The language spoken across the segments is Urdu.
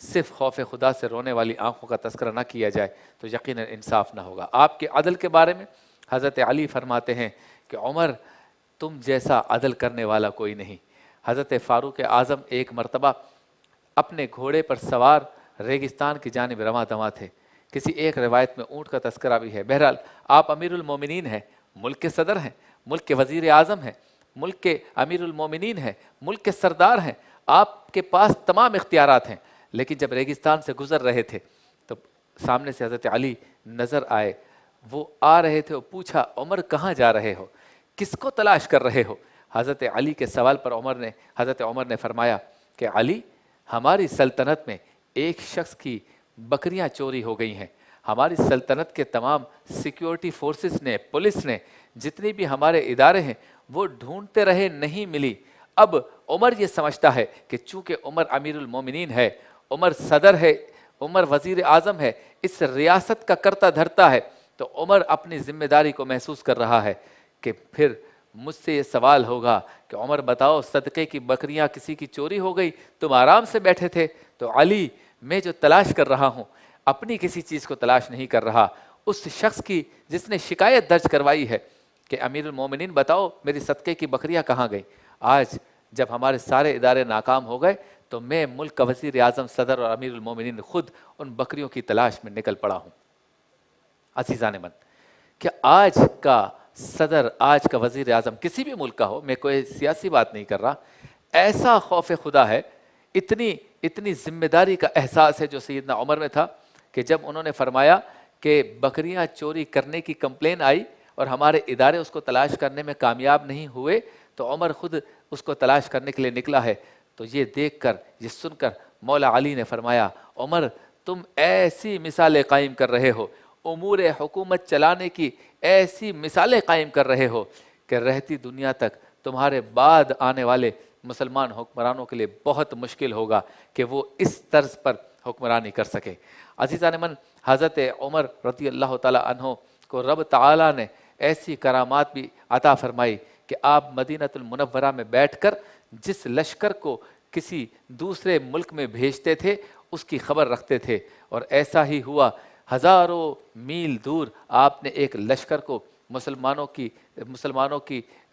صرف خوف خدا سے رونے والی آنکھوں کا تذکرہ نہ کیا جائے تو یقیناً انصاف نہ ہوگا۔ آپ کے عدل کے بارے میں حضرت علی فرماتے ہیں کہ عمر تم جیسا عدل کرنے والا کوئی نہیں۔ حضرت فاروق اعظم ایک مرتبہ اپنے گھوڑے پر سوار ریگستان کی جانب رواں دواں تھے۔ کسی ایک روایت میں اونٹ کا تذکرہ بھی ہے۔ بہرحال آپ امیر المومنین ہیں، ملک کے صدر ہیں، ملک کے وزیر اعظم ہیں، ملک کے امیر المومنین ہیں، ملک کے سردار ہیں، آپ کے پاس تمام اختیارات ہیں، لیکن جب ریگستان سے گزر رہے تھے تو سامنے سے حضرت علی نظر آئے۔ وہ آ رہے تھے، وہ پوچھا عمر کہاں جا رہے ہو، کس کو تلاش کر رہے ہو؟ حضرت علی کے سوال پر حضرت عمر نے فرمایا کہ علی، ہماری سلطنت میں ایک شخص کی بکریاں چوری ہو گئی ہیں۔ ہماری سلطنت کے تمام سیکیورٹی فورسز نے، پولیس نے، جتنی بھی ہمارے ادارے ہیں وہ ڈھونڈتے رہے، نہیں ملی۔ اب عمر یہ سمجھتا ہے کہ چونکہ عمر امیر المومنین ہے، عمر صدر ہے، عمر وزیر اعظم ہے، اس ریاست کا کرتا دھرتا ہے، تو عمر اپنی ذمہ داری کو محسوس کر رہا ہے کہ پھر مجھ سے یہ سوال ہوگا کہ عمر بتاؤ، صدقے کی بکریاں کسی کی چوری ہو گئی، تم آرام سے بیٹھے تھے۔ تو علی، میں جو تلاش کر رہا ہوں اپنی کسی چیز کو تلاش نہیں کر رہا، اس شخص کی جس نے شکایت درج کروائی ہے کہ امیر المومنین بتاؤ میری صدقے کی بکریاں کہاں گئیں۔ آج جب ہمارے سارے ادارے ناکام ہو گئے تو میں ملک کا وزیر اعظم، صدر اور امیر المومنین خود ان بکریوں کی تلاش میں نکل پڑا ہوں۔ عزیزان من، کہ آج کا صدر، آج کا وزیر اعظم کسی بھی ملک کا ہو، میں کوئی سیاسی بات نہیں کر رہا، ایسا خوف خدا ہے، اتنی ذمہ داری کا احساس ہے جو سیدنا عمر میں تھا کہ جب انہوں نے فرمایا کہ بکریاں چوری کرنے کی کمپلین آئی اور ہمارے ادارے اس کو تلاش کرنے میں کامیاب نہیں ہوئے تو عمر خود اس کو تلاش کرنے کے لیے نکلا ہے۔ تو یہ دیکھ کر، یہ سن کر مولا علی نے فرمایا عمر، تم ایسی مثالیں قائم کر رہے ہو، امور حکومت چلانے کی ایسی مثالیں قائم کر رہے ہو کہ رہتی دنیا تک تمہارے بعد آنے والے مسلمان حکمرانوں کے لیے بہت مشکل ہوگا کہ وہ اس طرز پر حکمرانی کر سکے۔ عزیزان من، حضرت عمر رضی اللہ تعالی عنہ کو رب تعالیٰ نے ایسی کرامات بھی عطا فرمائی کہ آپ مدینۃ المنورہ میں بیٹھ کر جس لشکر کو کسی دوسرے ملک میں بھیجتے تھے اس کی خبر رکھتے تھے، اور ایسا ہی ہوا۔ ہزاروں میل دور آپ نے ایک لشکر کو مسلمانوں کی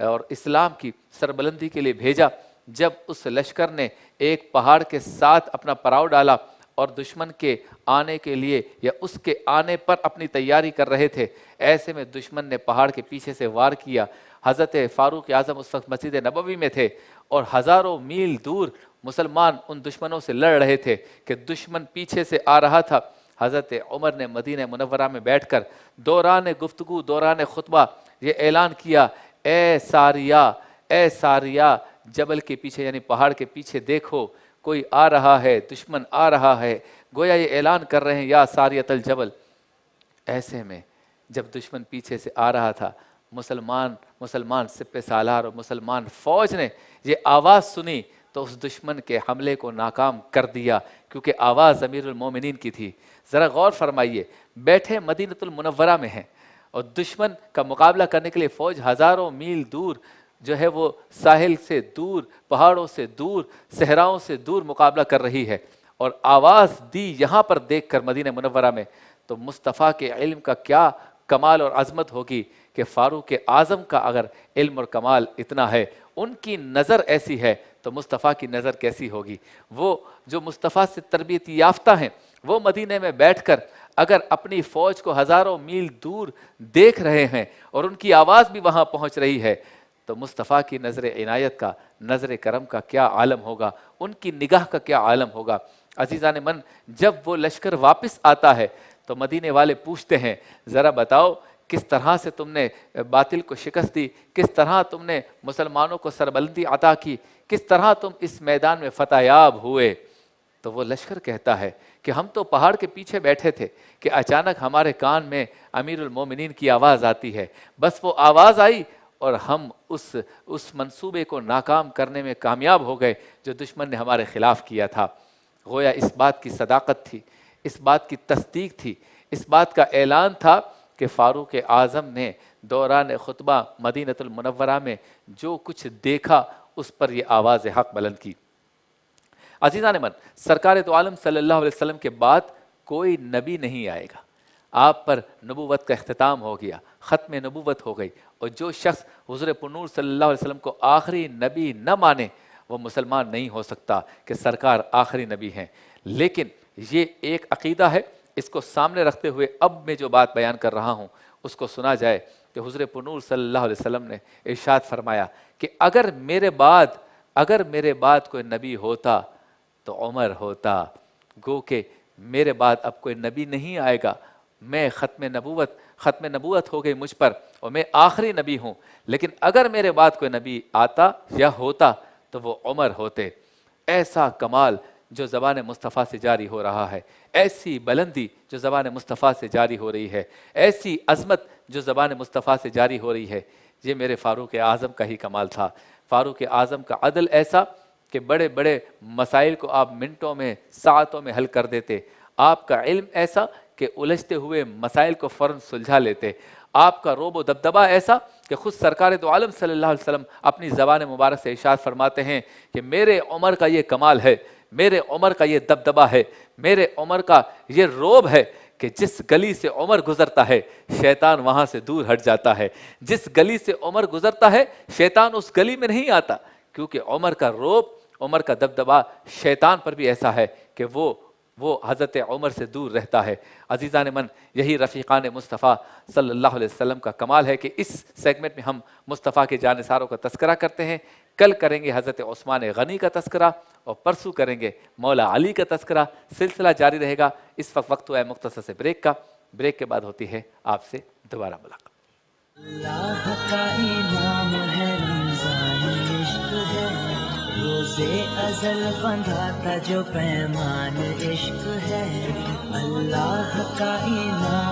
اور اسلام کی سربلندی کے لیے بھیجا۔ جب اس لشکر نے ایک پہاڑ کے ساتھ اپنا پڑاؤ ڈالا اور دشمن کے آنے کے لیے یا اس کے آنے پر اپنی تیاری کر رہے تھے، ایسے میں دشمن نے پہاڑ کے پیچھے سے وار کیا۔ حضرت فاروق اعظم اس وقت مسجد نبوی میں تھے اور ہزاروں میل دور مسلمان ان دشمنوں سے لڑ رہے تھے کہ دشمن پیچھے سے آ رہا تھا۔ حضرت عمر نے مدینہ منورہ میں بیٹھ کر دوران گفتگو، دوران خطبہ یہ اعلان کیا، اے ساریہ، اے ساریہ، جبل کے پیچھے یعنی پہاڑ کے پیچھے دیکھو، کوئی آ رہا ہے، دشمن آ رہا ہے۔ گویا یہ اعلان کر رہے ہیں یا ساریۃ الجبل۔ ایسے میں جب دشمن پیچھے سے آ رہا تھا، مسلمان سپہ سالار اور مسلمان فوج نے یہ آواز سنی تو اس دشمن کے حملے کو ناکام کر دیا، کیونکہ آواز امیر المومنین کی تھی۔ ذرا غور فرمائیے، بیٹھے مدینۃ المنورہ میں ہیں اور دشمن کا مقابلہ کرنے کے لیے فوج ہزاروں میل دور جو ہے وہ ساحل سے دور، پہاڑوں سے دور، صحراؤں سے دور مقابلہ کر رہی ہے، اور آواز دی یہاں پر دیکھ کر مدینہ منورہ میں، تو مصطفیٰ کے علم کا کیا کمال اور عظمت ہوگی کہ فاروق اعظم کا اگر علم اور کمال اتنا ہے، ان کی نظر ایسی ہے تو مصطفیٰ کی نظر کیسی ہوگی۔ وہ جو مصطفیٰ سے تربیت یافتہ ہیں، وہ مدینہ میں بیٹھ کر اگر اپنی فوج کو ہزاروں میل دور دیکھ رہے ہیں اور ان کی آواز بھی وہاں پہنچ رہی ہے، تو مصطفیٰ کی نظر عنایت کا، نظر کرم کا کیا عالم ہوگا، ان کی نگاہ کا کیا عالم ہوگا۔ عزیزان من، جب وہ لشکر واپس آتا ہے تو مدینے والے پوچھتے ہیں ذرا بتاؤ کس طرح سے تم نے باطل کو شکست دی، کس طرح تم نے مسلمانوں کو سربلندی عطا کی، کس طرح تم اس میدان میں فتح یاب ہوئے۔ تو وہ لشکر کہتا ہے کہ ہم تو پہاڑ کے پیچھے بیٹھے تھے کہ اچانک ہمارے کان میں امیر المومنین کی آواز آتی ہے، بس وہ آواز آئی اور ہم اس منصوبے کو ناکام کرنے میں کامیاب ہو گئے جو دشمن نے ہمارے خلاف کیا تھا۔ گویا اس بات کی صداقت تھی، اس بات کی تصدیق تھی، اس بات کا اعلان تھا کہ فاروق اعظم نے دوران خطبہ مدینۃ المنورہ میں جو کچھ دیکھا اس پر یہ آواز حق بلند کی۔ عزیزان من، سرکار دو عالم صلی اللہ علیہ وسلم کے بعد کوئی نبی نہیں آئے گا. آپ پر نبوت کا اختتام ہو گیا، ختم نبوت ہو گئی، اور جو شخص حضور پرنور صلی اللہ علیہ وسلم کو آخری نبی نہ مانے وہ مسلمان نہیں ہو سکتا کہ سرکار آخری نبی ہیں. لیکن یہ ایک عقیدہ ہے، اس کو سامنے رکھتے ہوئے اب میں جو بات بیان کر رہا ہوں اس کو سنا جائے کہ حضور پرنور صلی اللہ علیہ وسلم نے ارشاد فرمایا کہ اگر میرے بعد کوئی نبی ہوتا تو عمر ہوتا. گو کہ میرے بعد اب کوئی نبی نہیں آئے گا، میں ختم نبوت ہو گئی مجھ پر اور میں آخری نبی ہوں، لیکن اگر میرے بعد کوئی نبی آتا یا ہوتا تو وہ عمر ہوتے. ایسا کمال جو زبان مصطفیٰ سے جاری ہو رہا ہے، ایسی بلندی جو زبان مصطفیٰ سے جاری ہو رہی ہے، ایسی عظمت جو زبان مصطفیٰ سے جاری ہو رہی ہے، یہ میرے فاروق اعظم کا ہی کمال تھا. فاروق اعظم کا عدل ایسا کہ بڑے بڑے مسائل کو آپ منٹوں میں ساعتوں میں حل کر دیتے. آپ کا علم ایسا کہ الجھتے ہوئے مسائل کو فوراً سلجھا لیتے. آپ کا روب و دبدبہ ایسا کہ خود سرکار دو عالم صلی اللہ علیہ وسلم اپنی زبان مبارک سے ارشاد فرماتے ہیں کہ میرے عمر کا یہ کمال ہے، میرے عمر کا یہ دبدبہ ہے، میرے عمر کا یہ روب ہے کہ جس گلی سے عمر گزرتا ہے شیطان وہاں سے دور ہٹ جاتا ہے. جس گلی سے عمر گزرتا ہے شیطان اس گلی میں نہیں آتا، کیونکہ عمر کا روب، عمر کا دبدبہ شیطان پر بھی ایسا ہے کہ وہ حضرت عمر سے دور رہتا ہے. عزیزان من، یہی رفیقان مصطفیٰ صلی اللہ علیہ وسلم کا کمال ہے کہ اس سیگمنٹ میں ہم مصطفیٰ کے جانثاروں کا تذکرہ کرتے ہیں. کل کریں گے حضرت عثمان غنی کا تذکرہ اور پرسوں کریں گے مولا علی کا تذکرہ. سلسلہ جاری رہے گا. اس وقت ہوا ہے مختصر سے بریک کا. بریک کے بعد ہوتی ہے آپ سے دوبارہ ملاقات. اللہ کا انعام ہے رمضان عشق ہے، روزے ازل بندھا تھا جو پیمان عشق ہے. اللہ کا انعام